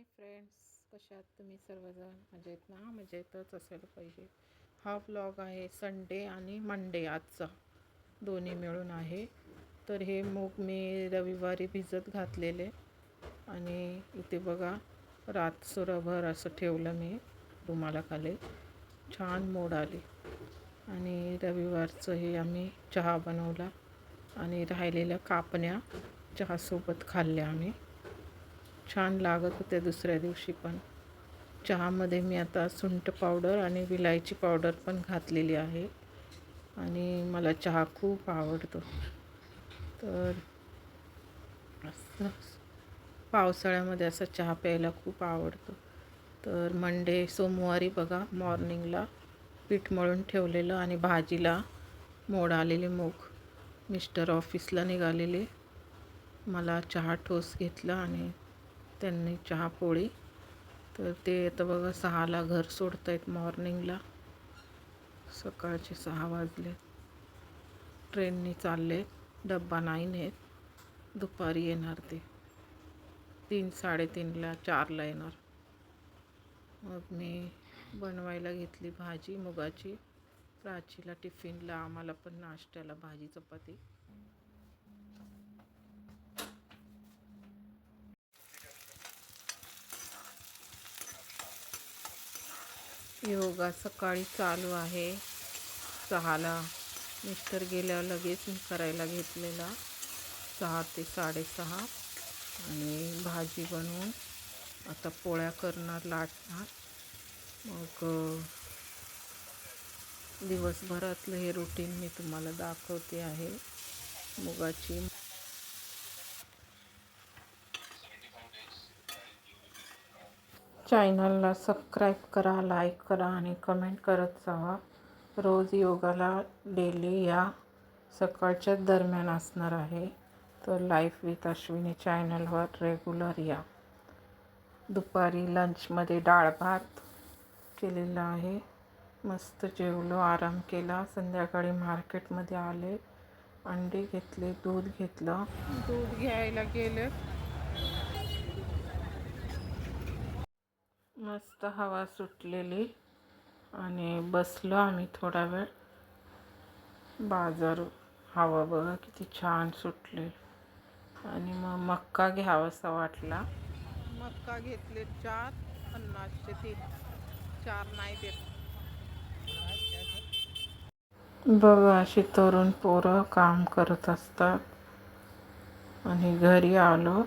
Friends, कशा आहात तुम्ही सर्वजण? मजेत ना? मजेतच असायला पाहिजे. हा व्लॉग आहे संडे आणि मंडे आजचा, दोन्ही मिळून आहे. तर हे मूग मी रविवारी भिजत घातलेले आणि इथे बघा रातभर असं ठेवलं मी रुमालाखाली. छान मोड आली आणि रविवारचं हे आम्ही चहा बनवला आणि राहिलेल्या कापण्या चहासोबत खाल्ल्या आम्ही. छान लागत होते दुसऱ्या दिवशी पण. चहामध्ये मी आता सुंठ पावडर आणि विलायची पावडर पण घातलेली आहे आणि मला चहा खूप आवडतो. तर असं पावसाळ्यामध्ये असा चहा प्यायला खूप आवडतो. तर सोमवारी बघा मॉर्निंगला पीठ मळून ठेवलेलं आणि भाजीला मोड आलेले मूग. मिस्टर ऑफिसला निघालेले, मला चहा टोस्ट घेतला आणि त्यांनी चहा पोळी. तर ते आता बघा 6ला घर सोडत आहेत मॉर्निंगला. सकाळचे 6 वाजले. ट्रेननी चालले, डब्बा नाही नेत. दुपारी येणार ते 3-3:30ला 4ला येणार. मग मी बनवायला घेतली भाजी मुगाची. प्राचीला टिफिनला, आम्हाला पण नाश्त्याला भाजी चपाती. योगा सकाळी चालू आहे 6ला. मिस्टर गेल्यावर लगेच मी करायला घेतलेला 6 ते 6:30. आणि भाजी बनवून आता पोळ्या करणार, लाटणार. मग दिवसभरातलं हे रुटीन मी तुम्हाला दाखवते आहे. मुगाची चॅनलला सबस्क्राईब करा, लाईक करा आणि कमेंट करत जावा. रोज योगाला डेली या सकाळच्या दरम्यान असणार आहे. तर लाईफ विथ अश्विनी चॅनलवर रेग्युलर या. दुपारी लंचमध्ये डाळ भात केलेला आहे. मस्त जेवलो, आराम केला. संध्याकाळी मार्केटमध्ये आले, अंडे घेतले, दूध घेतलं. दूध घ्यायला गेले. मस्त हवा सुटलेली आणि बसलो आम्ही थोडा वेळ. बाजार हवा बघा किती छान सुटले. आणि मग मक्का घ्यावासा वाटला. मक्का घेतले 4.50चे 3. 4 नाही देत. बघा अशी तरुण पोरं काम करत असतात. आणि घरी आलो